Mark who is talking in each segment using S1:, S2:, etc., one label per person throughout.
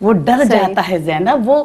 S1: وہ ڈر جاتا ہے زینب, وہ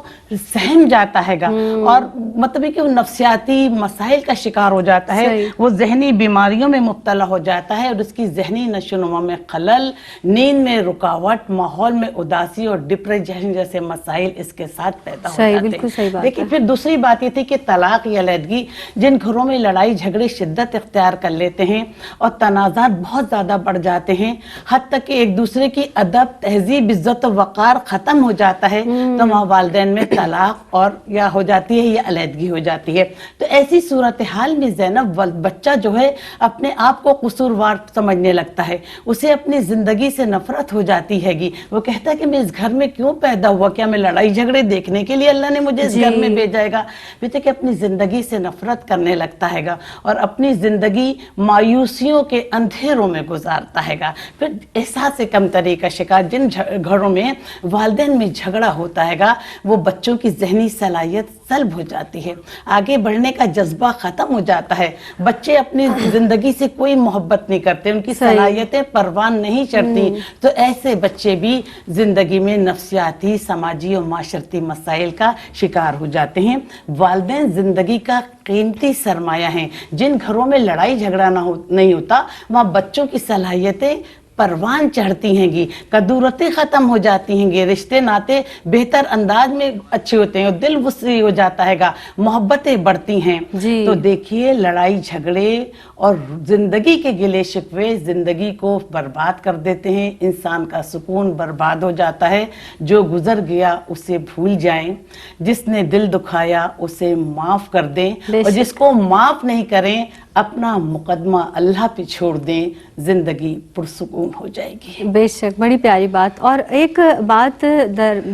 S1: سہم جاتا ہے گا, اور مطلب ہے کہ وہ نفسیاتی مسائل کا شکار ہو جاتا ہے, وہ ذہنی بیماریوں میں مبتلا ہو جاتا ہے, اور اس کی ذہنی نشو و نما میں خلل, نیند میں رکاوٹ, ماحول میں اداسی اور ڈپریشن جیسے مسائل اس کے ساتھ پیدا ہو جاتے ہیں. دیکھیں پھر دوسری بات یہ تھی کہ طلاق یا علیحدگی, جن گھروں میں لڑائی جھگڑے شدت اختیار کر لیتے ہیں اور تنازعات بہت زیادہ بڑھ جاتے ہیں, حد تک کہ ایک دوسرے کی ادب, تہذیب, عزت و وقار ختم ہو جاتا ہے, تو وہاں والدین میں طلاق اور یا ہو جاتی ہے یا علیحدگی ہو جاتی ہے. تو ایسی صورتحال میں زینب بچہ جو ہے اپنے آپ کو قصوروار سمجھنے لگتا ہے, اسے اپنی زندگی سے نفرت ہو جاتی ہے گی. وہ کہتا ہے کہ میں اس گھر میں کیوں پیدا ہوا, کیا میں لڑائی جھگڑے دیکھنے کے لیے اللہ نے مجھے اس گھر میں بھیجا ہے گا. بیٹے کہ اپنی زندگی سے نفرت کرنے لگتا ہے گا اور اپنی زندگی مایوسیوں کے اندھیروں میں گزارتا ہے گا. پھر احساس کمتری کا شکار, جن گھروں میں والدین میں جھگڑا ہوتا ہے گا, وہ بچوں کی ذہنی صلاحیت سلب ہو جاتی ہے, آگے بڑھنے کا جذبہ ختم ہو جاتا ہے, بچے اپنی زندگی سے کوئی محبت نہیں کرتے, ان کی صلاحیتیں پروان نہیں چڑھتی. تو ایسے بچے بھی زندگی میں نفسیاتی, سماجی اور معاشرتی مسائل کا شکار ہو جاتے ہیں. والدین زندگی کا قیمتی سرمایہ ہیں. جن گھروں میں لڑائی جھگڑا نہیں ہوتا, وہاں بچوں کی صلاحیتیں پروان چڑھتی ہیں گی, قدورتیں ختم ہو جاتی ہیں گی, رشتے ناتے بہتر انداز میں اچھے ہوتے ہیں, اور دل وسیع ہو جاتا ہے گا, محبتیں بڑھتی ہیں. تو دیکھیے لڑائی جھگڑے اور زندگی کے گلے شکوے زندگی کو برباد کر دیتے ہیں, انسان کا سکون برباد ہو جاتا ہے. جو گزر گیا اسے بھول جائیں, جس نے دل دکھایا اسے معاف کر دیں, اور جس کو معاف نہیں کریں اپنا مقدمہ اللہ پہ چھوڑ دیں, زندگی پرسکون ہو جائے گی.
S2: بے شک, بڑی پیاری بات. اور ایک بات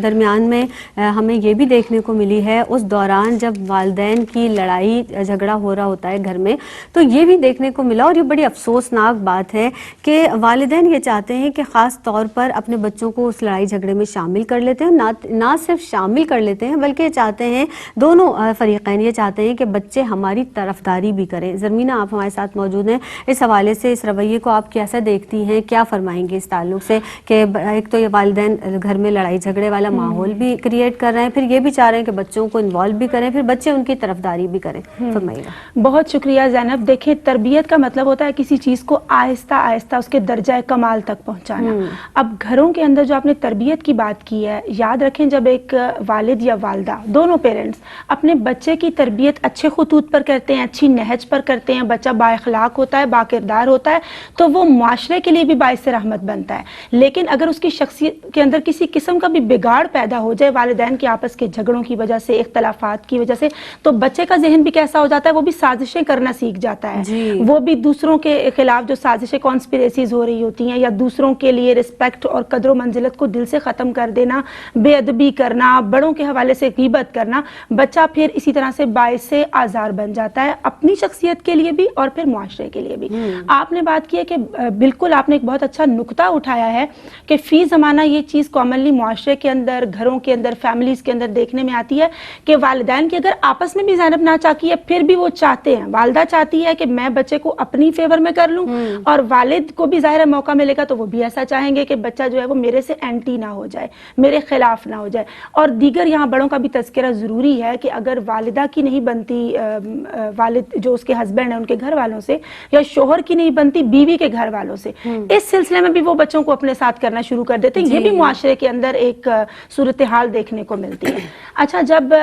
S2: درمیان میں ہمیں یہ بھی دیکھنے کو ملی ہے, اس دوران جب والدین کی لڑائی جھگڑا ہو رہا ہوتا ہے گھر میں, تو یہ بھی دیکھنے کو ملا, اور یہ بڑی افسوسناک بات ہے کہ والدین یہ چاہتے ہیں کہ خاص طور پر اپنے بچوں کو اس لڑائی جھگڑے میں شامل کر لیتے ہیں, نہ صرف شامل کر لیتے ہیں بلکہ چاہتے ہیں, دونوں فریقین یہ چاہتے ہیں کہ بچے ہماری طرفداری بھی کریں. زرمینہ آپ ہمارے ساتھ موجود ہیں, اس حوالے سے اس رویے کو آپ کیسا دیکھتی ہیں, کیا فرمائیں گے اس تعلق سے کہ ایک تو یہ والدین گھر میں لڑائی جھگڑے والا ماحول بھی کریٹ کر رہے ہیں, پھر یہ بھی چاہ رہے ہیں کہ بچوں کو انوالو بھی کریں, پھر بچے ان کی طرفداری بھی کریں. فرمائیے گا.
S3: بہت شکریہ زینب. دیکھیں تربیت کا مطلب ہوتا ہے کسی چیز کو آہستہ آہستہ اس کے درجہ کمال تک پہنچانا. اب گھروں کے اندر جو آپ نے تربیت کی بات کی ہے, یاد رکھیں جب ایک والد یا والدہ دونوں پیرنٹس اپنے بچے کی تربیت اچھے خطوط پر کرتے ہیں, اچھی نہج پر کرتے ہیں, بچہ با اخلاق ہوتا ہے, با کردار ہوتا ہے, تو وہ معاشرے کے لیے بھی باعث رحمت بنتا ہے. لیکن اگر اس کی شخصیت کے اندر کسی قسم کا بھی بگاڑ پیدا ہو جائے والدین کے آپس کے جھگڑوں کی وجہ سے, اختلافات کی وجہ سے, تو بچے کا ذہن بھی کیسا ہو جاتا ہے, وہ بھی سازشیں کرنا سیکھ جاتا ہے. وہ بھی دوسروں کے خلاف جو سازشیں, کانسپریسیز ہو رہی ہوتی ہیں, یا دوسروں کے لیے رسپیکٹ اور قدر و منزلت کو دل سے ختم کر دینا, بے ادبی کرنا, بڑوں کے حوالے سے غیبت کرنا, بچہ پھر اسی طرح سے باعث آزار بن جاتا ہے, اپنی شخصیت کے لیے بھی اور پھر معاشرے کے لیے بھی. آپ نے بات کی ہے کہ بالکل آپ نے ایک بہت اچھا نقطہ اٹھایا ہے کہ فی زمانہ یہ چیز کامنلی معاشرے کے اندر, گھروں کے اندر, فیملیز کے اندر دیکھنے میں آتی ہے کہ والدین کی اگر آپس میں بھی زینب نہ چاہتی ہے, پھر بھی وہ چاہتے ہیں, والدہ چاہتی ہے کہ میں بچے کو اپنی فیور میں کر لوں, اور والد کو بھی ظاہر موقع ملے گا تو وہ بھی ایسا چاہیں گے کہ بچہ جو ہے وہ میرے سے اینٹی نہ ہو جائے, میرے خلاف نہ ہو جائے. اور دیگر یہاں بڑوں کا بھی تذکرہ ضروری ہے کہ اگر والدہ کی نہیں بنتی, والد جو اس کے ہسبینڈ ہیں ان کے گھر والوں سے, یا شوہر کی نہیں بنتی بیوی کے گھر والوں سے, اس سلسلے میں بھی وہ بچوں کو اپنے ساتھ کرنا شروع کر دیتے ہیں. یہ بھی معاشرے کے اندر ایک صورتحال دیکھنے کو ملتی ہے. اچھا, جب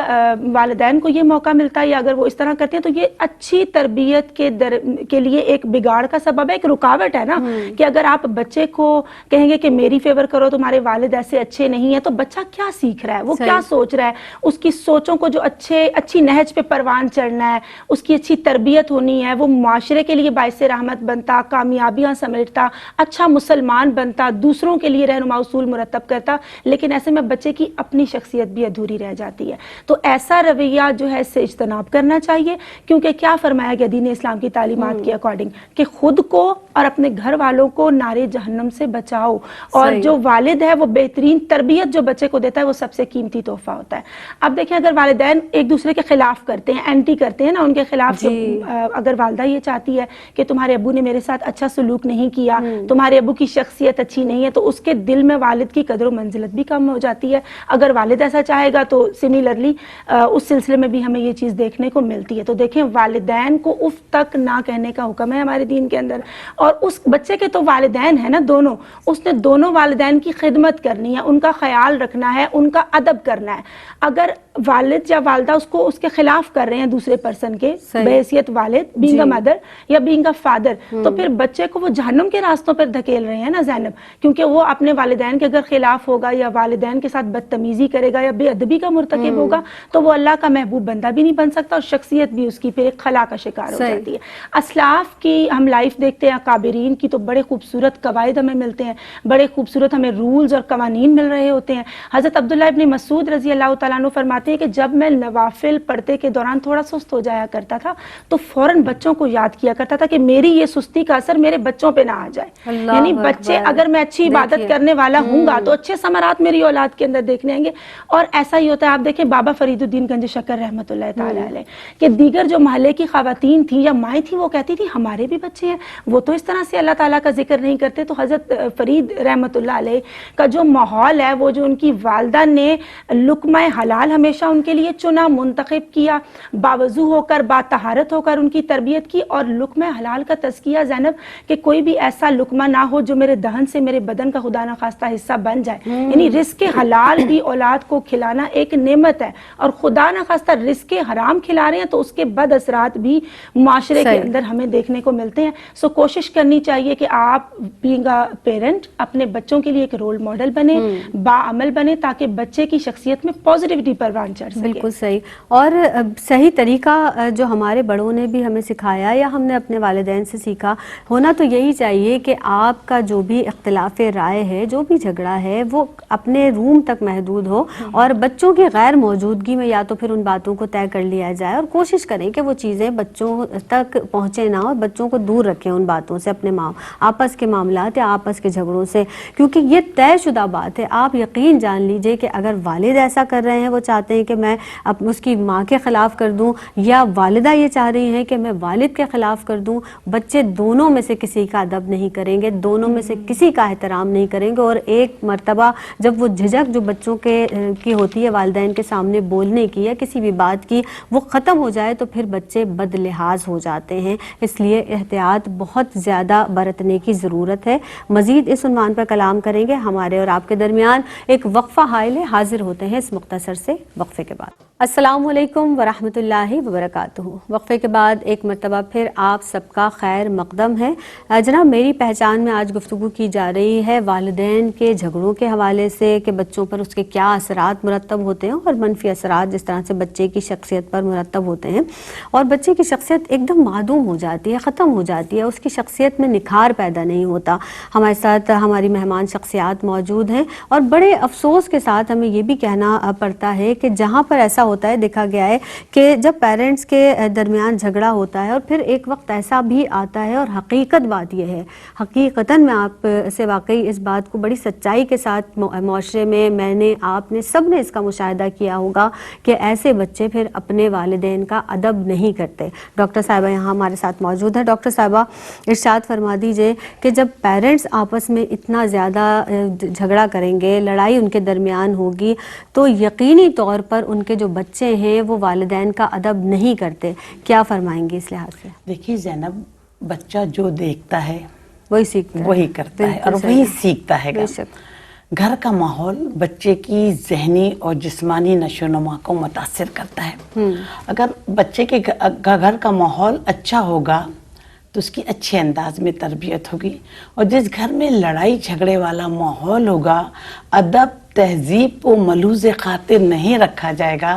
S3: والدین کو یہ موقع ملتا ہے یا اگر وہ اس طرح کرتے ہیں تو یہ اچھی تربیت کے لیے ایک بگاڑ کا سبب ہے, ایک رکاوٹ ہے نا, کہ اگر آپ بچے کو کہیں گے کہ میری فیور کرو, تمہارے والد ایسے اچھے نہیں ہیں, تو بچہ کیا سیکھ رہا ہے, وہ کیا سوچ رہا ہے, اس کی سوچوں کو جو اچھی نہج پہ پروان چڑھنا ہے, اس کی اچھی تربیت ہونی ہے, وہ معاشرے کے لیے باعث رحمت بنتا, کامیابیاں سمیٹتا, اچھا مسلمان بنتا, دوسروں کے لیے رہنما اصول مرتب کرتا. لیکن ایسے میں بچے کی اپنی شخصیت بھی ادھوری رہ جاتی ہے. تو ایسا رویہ جو ہے اس سے اجتناب کرنا چاہیے, کیونکہ کیا فرمایا گیا دین اسلام کی تعلیمات کے اکارڈنگ کہ خود کو اور اپنے گھر والوں کو نارے جہنم سے بچاؤ. اور
S2: صحیح.
S3: جو والد ہے وہ بہترین تربیت جو بچے کو دیتا ہے وہ سب سے قیمتی تحفہ ہوتا ہے. اب دیکھیں اگر والدین ایک دوسرے کے خلاف کرتے ہیں, اینٹی کرتے ہیں نا ان کے خلاف,
S2: جی.
S3: اگر والدہ یہ چاہتی ہے کہ تمہارے ابو نے میرے ساتھ اچھا سلوک نہیں کیا, تمہارے ابو کی شخصیت اچھی نہیں ہے, تو اس کے دل میں والد کی قدر و منزلت بھی کم ہو جاتی ہے. اگر والد ایسا چاہے گا تو سملرلی اس سلسلے میں بھی ہمیں یہ چیز دیکھنے کو ملتی ہے. تو دیکھیں والدین کو اف تک نہ کہنے کا حکم ہے ہمارے دین کے اندر, اور اس بچے کے تو والدین ہیں نا دونوں, اس نے دونوں والدین کی خدمت کرنی ہے, ان کا خیال رکھنا ہے, ان کا ادب کرنا ہے. اگر والد یا والدہ اس کو اس کے خلاف کر رہے ہیں دوسرے پرسن کے بحیثیت والد, بینگ اے مدر یا بینگ اے فادر, تو پھر بچے کو وہ جہنم کے راستوں پر دھکیل رہے ہیں نا زینب, کیونکہ وہ اپنے والدین کے اگر خلاف ہوگا یا والدین کے ساتھ بدتمیزی کرے گا یا بے ادبی کا مرتکب ہوگا تو وہ اللہ کا محبوب بندہ بھی نہیں بن سکتا, اور شخصیت بھی اس کی پھر ایک خلا کا شکار ہو جاتی ہے. اسلاف کی ہم لائف دیکھتے ہیں, اکابرین کی, تو بڑے خوبصورت قواعد ہمیں ملتے ہیں, بڑے خوبصورت ہمیں رولز اور قوانین مل رہے ہوتے ہیں. حضرت عبداللہ ابن مسعود رضی اللہ تعالیٰ عنہ فرماتے ہیں کہ جب میں نوافل پڑھتے کے دوران تھوڑا سست ہو جایا کرتا تھا تو فوراً بچوں کو یاد کیا کرتا تھا کہ میری یہ سستی کا اثر میرے بچوں پہ نہ آ جائے. یعنی بچے, اگر میں اچھی عبادت کرنے والا ہوں گا تو اچھے ثمرات میری اولاد کے اندر دیکھنے آئیں گے. اور ایسا ہی ہوتا ہے, آپ دیکھیں بابا فرید الدین گنج شکر رحمۃ اللہ تعالیٰ علیہ, کہ دیگر جو محلے کی خواتین تھیں یا مائیں تھیں وہ کہتی تھی ہمارے بھی بچے ہیں, وہ تو اس طرح سے اللہ تعالیٰ کا ذکر نہیں کرتے. تو حضرت فرید رحمۃ اللہ علیہ کا جو ماحول ہے, وہ جو ان کی والدہ نے لقمہ حلال ہمیشہ ان کے لیے چنا, منتخب کیا, باوضو ہو کر باطہارت ہو کر ان کی تربیت کی, اور لقمہ حلال کا تزکیہ زینب کہ کوئی بھی ایسا لقمہ نہ ہو جو میرے دہن سے میرے بدن کا خدا نخواستہ حصہ بن جائے. یعنی رزق حلال بھی اولاد کو کھلانا ایک نعمت ہے, اور خدا نخواستہ رزق حرام کھلا رہے ہیں تو اس کے بد اثرات بھی معاشرے کے اندر ہمیں دیکھنے کو ملتے ہیں. سو کوشش کرنی چاہیے کہ آپ بینگ اے پیرنٹ اپنے بچوں کے لیے ایک رول ماڈل بنے, باعمل بنے, تاکہ بچے کی شخصیت میں پازیٹیوٹی پروان چڑھ سکے.
S2: بالکل صحیح. اور صحیح طریقہ جو ہمارے بڑوں نے بھی ہمیں سکھایا یا ہم نے اپنے والدین سے سیکھا, ہونا تو یہی چاہیے کہ آپ کا جو بھی اختلاف رائے ہے, جو بھی جھگڑا ہے, وہ اپنے روم تک محدود ہو, اور بچوں کی غیر موجودگی میں یا تو پھر ان باتوں کو طے کر لیا جائے, اور کوشش کریں کہ وہ چیزیں بچوں تک پہنچے نہ, اور بچوں کو دور رکھیں ان باتوں سے, اپنے آپس کے معاملات یا آپس کے جھگڑوں سے, کیونکہ یہ طے شدہ بات ہے. آپ یقین جان لیجئے کہ اگر والد ایسا کر رہے ہیں, وہ چاہتے ہیں کہ میں اس کی ماں کے خلاف کر دوں, یا والدہ یہ چاہ رہی ہیں کہ میں والد کے خلاف کر دوں, بچے دونوں میں سے کسی کا ادب نہیں کریں گے, دونوں میں سے کسی کا احترام نہیں کریں گے. اور ایک مرتبہ جب وہ جھجک جو بچوں کی ہوتی ہے والدین کے سامنے بولنے کی یا کسی بھی بات کی, وہ ختم ہو جائے تو پھر بچے بد لحاظ ہو جاتے ہیں. اس لیے احتیاط بہت زیادہ برتنے کی ضرورت ہے. مزید اس عنوان پر کلام کریں گے. ہمارے اور آپ کے درمیان ایک وقفہ حائل ہے, حاضر ہوتے ہیں اس مختصر سے وقفے کے بعد. السلام علیکم ورحمۃ اللہ وبرکاتہ. وقفے کے بعد ایک مرتبہ پھر آپ سب کا خیر مقدم ہے. جناب, میری پہچان میں آج گفتگو کی جا رہی ہے والدین کے جھگڑوں کے حوالے سے, کہ بچوں پر اس کے کیا اثرات مرتب ہوتے ہیں, اور منفی اثرات جس طرح سے بچے کی شخصیت پر مرتب ہوتے ہیں, اور بچے کی شخصیت ایک دم معدوم ہو جاتی ہے, ختم ہو جاتی ہے, اس کی شخصیت میں نکھار پیدا نہیں ہوتا. ہمارے ساتھ ہماری مہمان شخصیات موجود ہیں, اور بڑے افسوس کے ساتھ ہمیں یہ بھی کہنا پڑتا ہے کہ جہاں پر ایسا ہوتا ہے, دیکھا گیا ہے کہ جب پیرنٹس کے درمیان جھگڑا ہوتا ہے, اور پھر ایک وقت ایسا بھی آتا ہے, اور حقیقت بات یہ ہے, حقیقتاً میں آپ سے واقعی اس بات کو بڑی سچائی کے ساتھ معاشرے میں نے, آپ نے, سب نے اس کا مشاہدہ کیا ہوگا کہ ایسے بچے پھر اپنے والدین کا ادب نہیں کرتے. ڈاکٹر صاحبہ یہاں ہمارے ساتھ موجود ہیں. ڈاکٹر صاحبہ, ارشاد فرما دیجئے کہ جب پیرنٹس آپس میں اتنا زیادہ جھگڑا کریں گے, لڑائی ان کے درمیان ہوگی, تو یقینی طور پر ان کے جو بچے ہیں وہ والدین کا ادب نہیں کرتے. کیا فرمائیں گے اس لحاظ سے؟
S1: دیکھیے زینب, بچہ جو دیکھتا ہے
S2: وہی سیکھتا ہے,
S1: وہی کرتا ہے, اور وہی سیکھتا ہے. گھر کا ماحول بچے کی ذہنی اور جسمانی نشو و نما کو متاثر کرتا ہے. اگر بچے کے گھر کا ماحول اچھا ہوگا تو اس کی اچھے انداز میں تربیت ہوگی, اور جس گھر میں لڑائی جھگڑے والا ماحول ہوگا, ادب تہذیب کو ملحوظ خاطر نہیں رکھا جائے گا,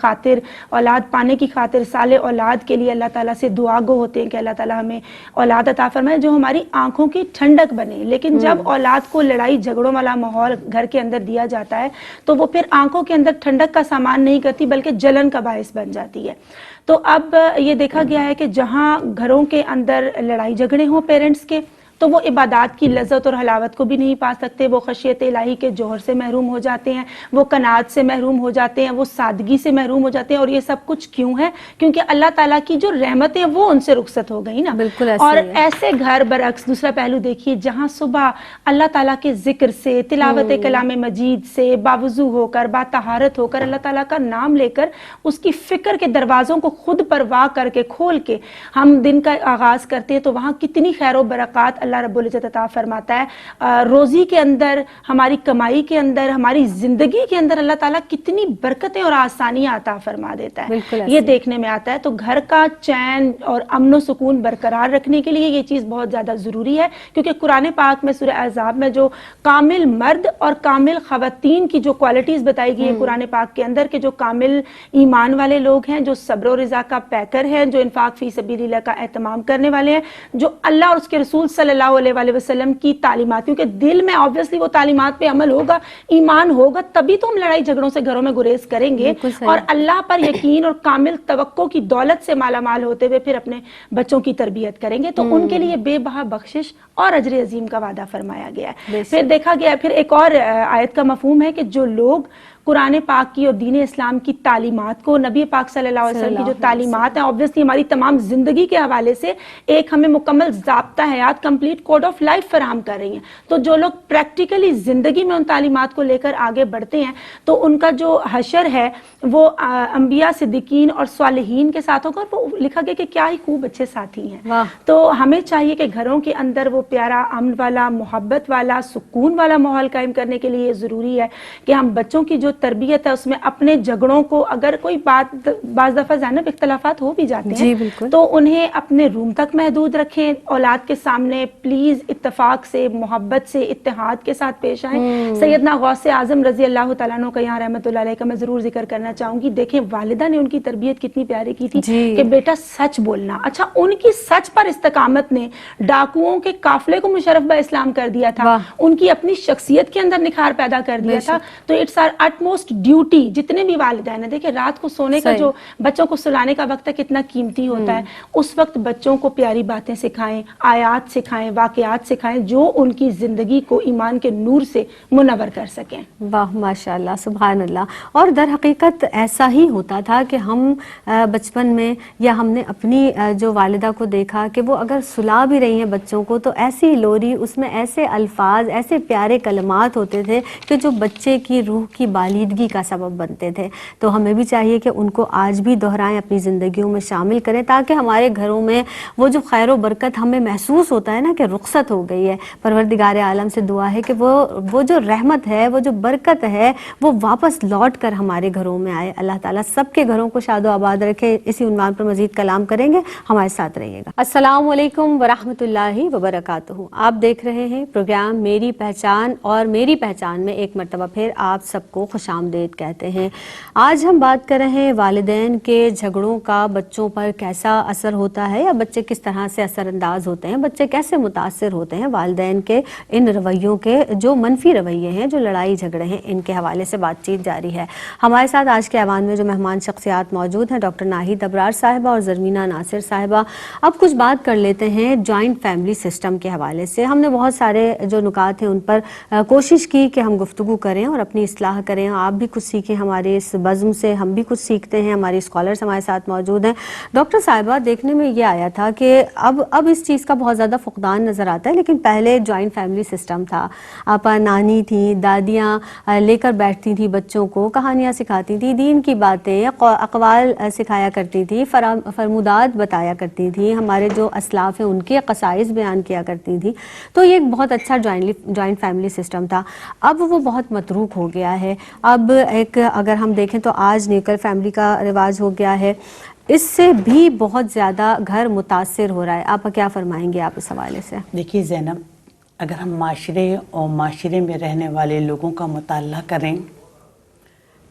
S3: خاطر، اولاد پانے کی خاطر صالح اولاد کے لیے اللہ تعالیٰ سے دعا گو ہوتے ہیں کہ اللہ تعالیٰ ہمیں اولاد عطا فرمائے جو ہماری آنکھوں کی ٹھنڈک بنے. لیکن جب اولاد کو لڑائی جھگڑوں والا ماحول گھر کے اندر دیا جاتا ہے تو وہ پھر آنکھوں کے اندر ٹھنڈک کا سامان نہیں کرتی بلکہ جلن کا باعث بن جاتی ہے. تو اب یہ دیکھا گیا ہے کہ جہاں گھروں کے اندر لڑائی جھگڑے ہوں پیرنٹس کے تو وہ عبادات کی لذت اور حلاوت کو بھی نہیں پا سکتے، وہ خشیت الہی کے جوہر سے محروم ہو جاتے ہیں، وہ قناعت سے محروم ہو جاتے ہیں، وہ سادگی سے محروم ہو جاتے ہیں. اور یہ سب کچھ کیوں ہے؟ کیونکہ اللہ تعالیٰ کی جو رحمتیں ہیں وہ ان سے رخصت ہو گئی نا.
S2: بالکل ایسے
S3: اور
S2: ہی ہے.
S3: ایسے گھر برعکس دوسرا پہلو دیکھیے جہاں صبح اللہ تعالیٰ کے ذکر سے، تلاوت کلام مجید سے باوضو ہو کر، باطہارت ہو کر، اللہ تعالیٰ کا نام لے کر اس کی فکر کے دروازوں کو خود پرواہ کر کے کھول کے ہم دن کا آغاز کرتے ہیں تو وہاں کتنی خیر و برکات اللہ رب العزت عطا فرماتا ہے. روزی کے اندر، ہماری کمائی کے اندر، ہماری زندگی کے اندر اللہ تعالیٰ کتنی برکتیں اور آسانیاں عطا فرما دیتا ہے. یہ دیکھنے میں آتا ہے. تو گھر کا چین اور امن و سکون برقرار رکھنے کے لیے یہ چیز بہت زیادہ ضروری ہے کیونکہ قرآن پاک میں سورہ احزاب میں جو کامل مرد اور کامل خواتین کی جو کوالٹیز بتائی گئی ہے قرآن پاک کے اندر کہ جو کامل ایمان والے لوگ ہیں، جو صبر و رضا کا پیکر ہیں، جو انفاق فی سبیل اللہ کا اہتمام کرنے والے ہیں، جو اللہ اور اس کے رسول صلی اللہ علیہ وآلہ وسلم کی تعلیمات، کیونکہ دل میں obviously وہ تعلیمات پہ عمل ہوگا، ایمان ہوگا، تبھی تو ہم لڑائی جھگڑوں سے گھروں میں گریز کریں گے اور اللہ پر یقین اور کامل توقع کی دولت سے مالا مال ہوتے ہوئے پھر اپنے بچوں کی تربیت کریں گے تو ان کے لیے بے بہا بخشش اور اجر عظیم کا وعدہ فرمایا گیا ہے. پھر دیکھا گیا پھر ایک اور آیت کا مفہوم ہے کہ جو لوگ قرآن پاک کی اور دین اسلام کی تعلیمات کو، نبی پاک صلی اللہ علیہ وسلم کی جو تعلیمات ہیں obviously ہماری تمام زندگی کے حوالے سے ایک ہمیں مکمل ضابطہ حیات، کمپلیٹ کوڈ آف لائف فراہم کر رہی ہیں. تو جو لوگ پریکٹیکلی زندگی میں ان تعلیمات کو لے کر آگے بڑھتے ہیں تو ان کا جو حشر ہے وہ انبیاء، صدیقین اور صالحین کے ساتھ ہوگا. وہ لکھا گیا کہ کیا ہی خوب اچھے ساتھی ہیں. تو ہمیں چاہیے کہ گھروں کے اندر وہ پیارا امن والا، محبت والا، سکون والا ماحول قائم کرنے کے لیے ضروری ہے کہ ہم بچوں کی جو تربیت ہے اس میں اپنے جھگڑوں کو، اگر کوئی بات بعض دفعہ زینب اختلافات ہو بھی جاتے ہیں تو انہیں اپنے روم تک محدود رکھیں. اولاد کے سامنے پلیز اتفاق سے، محبت سے، اتحاد کے ساتھ پیش آئیں. سیدنا غوث اعظم رضی اللہ تعالیٰ عنہ کا یہاں رحمۃ اللہ علیہ کا میں ضرور ذکر کرنا چاہوں گی. دیکھیں والدہ نے ان کی تربیت کتنی پیاری کی تھی کہ بیٹا سچ بولنا. اچھا ان کی سچ پر استقامت نے ڈاکوؤں کے قافلے کو مشرف با اسلام کر دیا تھا، ان کی اپنی شخصیت کے اندر نکھار پیدا کر دیا تھا. تو اٹس آر اٹموسٹ ڈیوٹی جتنے بھی والدین ہیں. دیکھیں رات کو سونے کا جو بچوں کو سلانے کا وقت ہے کتنا قیمتی ہوتا ہے. اس وقت بچوں کو پیاری باتیں سکھائیں، آیات سکھائیں، واقعات سکھائیں جو ان کی زندگی کو ایمان کے نور سے منور کر سکیں.
S2: واہ ماشاءاللہ، سبحان اللہ. اور در حقیقت ایسا ہی ہوتا تھا کہ ہم بچپن میں یا ہم نے اپنی جو والدہ کو دیکھا کہ وہ اگر سلا بھی رہی ہیں بچوں کو تو ایسی لوری، اس میں ایسے الفاظ، ایسے پیارے کلمات ہوتے تھے کہ جو بچے کی روح کی بالیدگی کا سبب بنتے تھے. تو ہمیں بھی چاہیے کہ ان کو آج بھی دہرائیں، اپنی زندگیوں میں شامل کریں تاکہ ہمارے گھروں میں وہ جو خیر و برکت ہمیں محسوس ہوتا ہے نا کہ رخصت ہو گئی ہے. پروردگار عالم سے دعا ہے کہ وہ جو رحمت ہے، وہ جو برکت ہے وہ واپس لوٹ کر ہمارے گھروں میں آئے. اللہ تعالیٰ سب کے گھروں کو شاد و آباد رکھے. اسی عنوان پر مزید کلام کریں گے، ہمارے ساتھ رہیے گا. السلام علیکم ورحمۃ اللہ وبرکاتہ. آپ دیکھ رہے ہیں پروگرام میری پہچان، اور میری پہچان میں ایک مرتبہ پھر آپ سب کو خوش آمدید کہتے ہیں. آج ہم بات کر رہے ہیں والدین کے جھگڑوں کا بچوں پر کیسا اثر ہوتا ہے یا بچے کس طرح سے اثر انداز ہوتے ہیں، بچے کیسے متاثر ہوتے ہیں والدین کے ان رویوں کے جو منفی رویے ہیں، جو لڑائی جھگڑے ہیں. ان کے حوالے سے بات چیت جاری ہے. ہمارے ساتھ آج کے ایوان میں جو مہمان شخصیات موجود ہیں ڈاکٹر ناہید ابرار صاحبہ اور زرمینہ ناصر صاحبہ. اب کچھ بات کر لیتے ہیں جوائنٹ فیملی سسٹم کے حوالے سے. ہم نے بہت سارے جو نکات ہیں ان پر کوشش کی کہ ہم گفتگو کریں اور اپنی اصلاح کریں. آپ بھی کچھ سیکھیں ہمارے اس بزم سے، ہم بھی کچھ سیکھتے ہیں. ہماری اسکالرز ہمارے ساتھ موجود ہیں. ڈاکٹر صاحبہ دیکھنے میں یہ آیا تھا کہ اب اس چیز کا بہت زیادہ فقدان نظر آتا ہے، لیکن پہلے جوائنٹ فیملی سسٹم تھا. آپا نانی تھیں، دادیاں لے کر بیٹھتی تھیں بچوں کو، کہانیاں سکھاتی تھیں، دین کی باتیں، اقوال سکھایا کرتی تھیں، فرمودات بتایا کرتی تھیں، ہمارے جو اسلاف ہیں ان کے قصائص بیان کیا کرتی تھیں. تو یہ ایک بہت اچھا جوائنٹ فیملی سسٹم تھا. اب وہ بہت متروک ہو گیا ہے. اب ایک اگر ہم دیکھیں تو آج نیوکل فیملی کا رواج ہو گیا ہے. اس سے بھی بہت زیادہ گھر متاثر ہو رہا ہے. آپ کیا فرمائیں گے آپ اس حوالے سے؟
S1: دیکھیے زینب، اگر ہم معاشرے اور معاشرے میں رہنے والے لوگوں کا مطالعہ کریں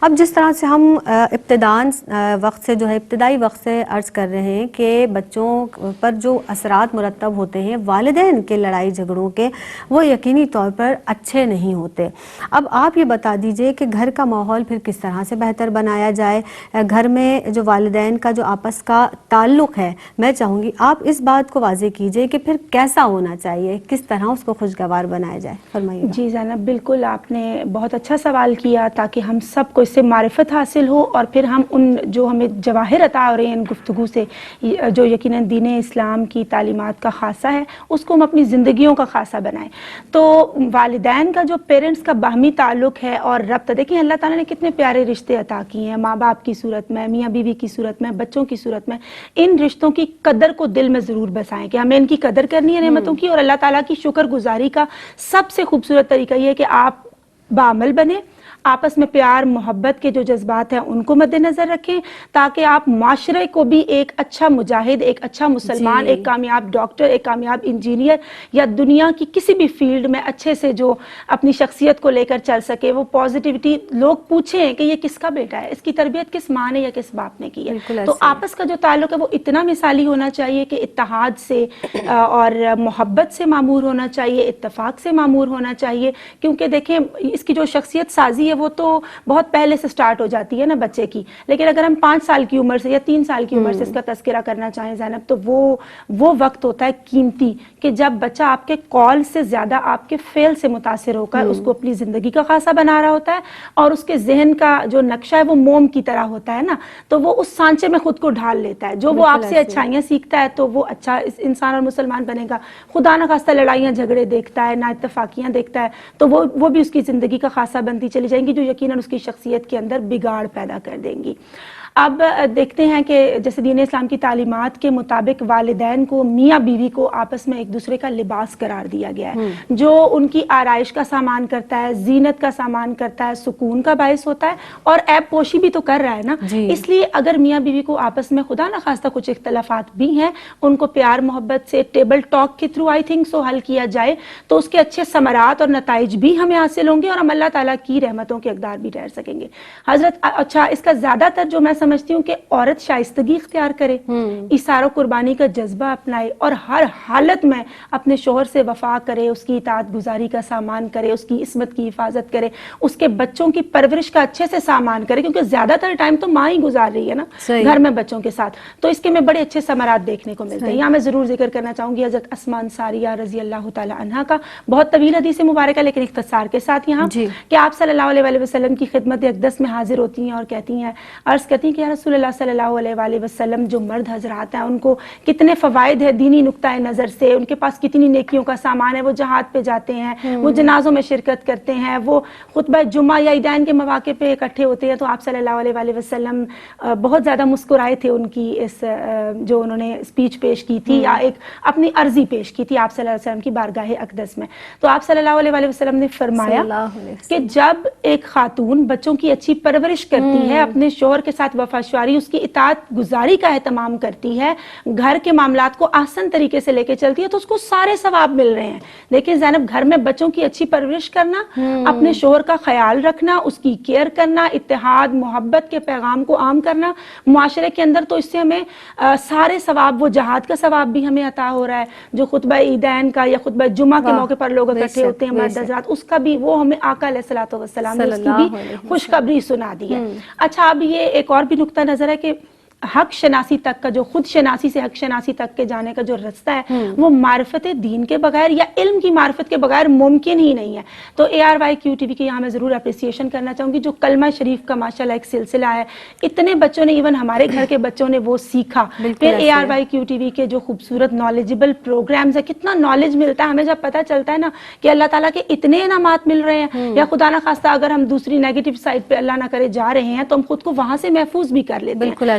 S2: اب جس طرح سے ہم ابتدائی وقت سے عرض کر رہے ہیں کہ بچوں پر جو اثرات مرتب ہوتے ہیں والدین کے لڑائی جھگڑوں کے، وہ یقینی طور پر اچھے نہیں ہوتے. اب آپ یہ بتا دیجئے کہ گھر کا ماحول پھر کس طرح سے بہتر بنایا جائے. گھر میں جو والدین کا جو آپس کا تعلق ہے، میں چاہوں گی آپ اس بات کو واضح کیجئے کہ پھر کیسا ہونا چاہیے، کس طرح اس کو خوشگوار بنایا جائے. فرمائیے.
S3: جی زینب، بالکل آپ نے بہت اچھا سوال کیا تاکہ ہم سب کو اس سے معرفت حاصل ہو اور پھر ہم ان جو ہمیں جواہر عطا ہو رہے ہیں ان گفتگو سے، جو یقیناً دین اسلام کی تعلیمات کا خاصہ ہے، اس کو ہم اپنی زندگیوں کا خاصہ بنائیں. تو والدین کا جو پیرنٹس کا باہمی تعلق ہے اور ربط، دیکھیں اللہ تعالیٰ نے کتنے پیارے رشتے عطا کیے ہیں، ماں باپ کی صورت میں، میاں بیوی کی صورت میں، بچوں کی صورت میں. ان رشتوں کی قدر کو دل میں ضرور بسائیں کہ ہمیں ان کی قدر کرنی ہے نعمتوں کی، اور اللہ تعالیٰ کی شکر گزاری کا سب سے خوبصورت طریقہ یہ ہے کہ آپ بعمل بنیں، آپس میں پیار محبت کے جو جذبات ہیں ان کو مد نظر رکھیں، تاکہ آپ معاشرے کو بھی ایک اچھا مجاہد، ایک اچھا مسلمان، ایک کامیاب ڈاکٹر، ایک کامیاب انجینئر یا دنیا کی کسی بھی فیلڈ میں اچھے سے جو اپنی شخصیت کو لے کر چل سکے. وہ پازیٹیوٹی لوگ پوچھیں کہ یہ کس کا بیٹا ہے، اس کی تربیت کس ماں نے یا کس باپ نے کی ہے. تو آپس کا جو تعلق ہے وہ اتنا مثالی ہونا چاہیے کہ اتحاد سے اور محبت سے معمور ہونا چاہیے، اتفاق سے معمور ہونا چاہیے. کیونکہ دیکھیں اس کی جو شخصیت سازی وہ تو بہت پہلے سے سٹارٹ ہو جاتی ہے نا بچے کی، لیکن اگر ہم 5 سال کی عمر سے یا 3 سال کی عمر سے اس کا تذکرہ کرنا چاہیں زینب، تو وہ وقت ہوتا ہے قیمتی کہ جب بچہ آپ کے قول سے زیادہ آپ کے فعل سے متاثر ہو کر اس کو اپنی زندگی کا خاصہ بنا رہا ہوتا ہے، اور اس کے ذہن کا جو نقشہ ہے وہ موم کی طرح ہوتا ہے نا، تو وہ اس سانچے میں خود کو ڈھال لیتا ہے. جو وہ آپ سے اچھائیاں سیکھتا ہے تو وہ اچھا انسان اور مسلمان بنے گا. خدا نہ خواستہ لڑائیاں جھگڑے دیکھتا ہے، نا اتفاقیاں دیکھتا ہے، تو وہ بھی اس کی زندگی کا خاصہ بنتی چلی جائیں گی، جو یقیناً اس کی شخصیت کے اندر بگاڑ پیدا کر دیں گی. اب دیکھتے ہیں کہ جیسے دین اسلام کی تعلیمات کے مطابق والدین کو، میاں بیوی کو آپس میں ایک دوسرے کا لباس قرار دیا گیا ہے، جو ان کی آرائش کا سامان کرتا ہے، زینت کا سامان کرتا ہے، سکون کا باعث ہوتا ہے، اور عیب پوشی بھی تو کر رہا ہے نا. اس لیے اگر میاں بیوی کو آپس میں خدا نہ خواستہ کچھ اختلافات بھی ہیں، ان کو پیار محبت سے ٹیبل ٹاک کے تھرو آئی تھنک سو حل کیا جائے تو اس کے اچھے ثمرات اور نتائج بھی ہمیں حاصل ہوں گے، اور ہم اللہ تعالیٰ کی رحمتوں کے اقدار بھی ٹھہر سکیں گے. حضرت اچھا، اس کا زیادہ تر جو میں سمجھتی ہوں کہ عورت شائستگی اختیار کرے، ایثار و قربانی کا جذبہ اپنائے، اور ہر حالت میں اپنے شوہر سے وفا کرے، اس کی اطاعت گزاری کا سامان کرے، اس کی عصمت کی حفاظت کرے، اس کے بچوں کی پرورش کا اچھے سے سامان کرے، کیونکہ زیادہ تر ٹائم تو ماں ہی گزار رہی ہے نا گھر میں بچوں کے ساتھ. تو اس کے میں بڑے اچھے ثمرات دیکھنے کو ملتے ہیں. یہاں میں ضرور ذکر کرنا چاہوں گی حضرت اسماء انصاریہ رضی اللہ تعالی عنہا کا، بہت طویل حدیث مبارکہ لیکن اختصار کے ساتھ یہاں، کہ آپ صلی اللہ علیہ وسلم کی خدمت اقدس میں حاضر ہوتی ہیں اور کہتی ہیں، عرض کرتی ہیں کہ یا رسول اللہ صلی اللہ علیہ وسلم، جو مرد حضرات ہیں ان کو کتنے فوائد ہے دینی نقطۂ نظر سے، ان کے پاس کتنی نیکیوں کا سامان ہے، وہ جہاد پہ جاتے ہیں، وہ جنازوں میں شرکت کرتے ہیں، وہ خطبہ جمعہ یا عیدین کے مواقع پہ اکٹھے ہوتے ہیں. تو آپ صلی اللہ علیہ وسلم بہت زیادہ مسکرائے تھے ان کی اس جو انہوں نے اسپیچ پیش کی تھی یا ایک اپنی عرضی پیش کی تھی آپ صلی اللہ علیہ وسلم کی بارگاہ اقدس میں. تو آپ صلی اللہ علیہ وسلم نے فرمایا کہ جب ایک خاتون بچوں کی اچھی پرورش کرتی ہے، اپنے شوہر کے ساتھ وفاشواری، اس کی اطاعت گزاری کا اہتمام کرتی ہے، گھر کے معاملات کو آسن طریقے سے لے کے چلتی ہے، تو اس کو سارے ثواب مل رہے ہیں. لیکن زینب، گھر میں بچوں کی اچھی پرورش کرنا، اپنے شوہر کا خیال رکھنا، اس کی کیئر کرنا، اتحاد محبت کے پیغام کو عام کرنا معاشرے کے اندر، تو اس سے ہمیں سارے ثواب، وہ جہاد کا ثواب بھی ہمیں عطا ہو رہا ہے جو خطبہ عیدین کا یا خطبہ جمعہ کے موقع پر لوگ اکٹھے ہوتے ہیں مرد حضرات، اس کا بھی وہ ہمیں آقا علیہ الصلوۃ والسلام نے اس کی بھی خوشخبری سنا دی ہے. اچھا، اب یہ ایک اور بھی نقطہ نظر ہے کہ حق شناسی تک کا، جو خود شناسی سے حق شناسی تک کے جانے کا جو رستہ ہے، وہ معرفت دین کے بغیر یا علم کی معرفت کے بغیر ممکن ہی نہیں ہے. تو ARYQTV کے یہاں میں ضرور اپریسیشن کرنا چاہوں گی، جو کلمہ شریف کا ماشاءاللہ ایک سلسلہ ہے، اتنے بچوں نے، ایون ہمارے گھر کے بچوں نے وہ سیکھا. پھر ARYQTV کے جو خوبصورت نالجبل پروگرامز ہیں، کتنا نالج ملتا ہے ہمیں جب پتہ چلتا ہے نا کہ اللہ تعالیٰ کے اتنے انعامات مل رہے ہیں، یا خدا نہ خواستہ اگر ہم دوسری نیگیٹو سائڈ پہ اللہ نہ کرے جا رہے ہیں تو ہم خود کو وہاں سے محفوظ بھی کر لیتے ہیں.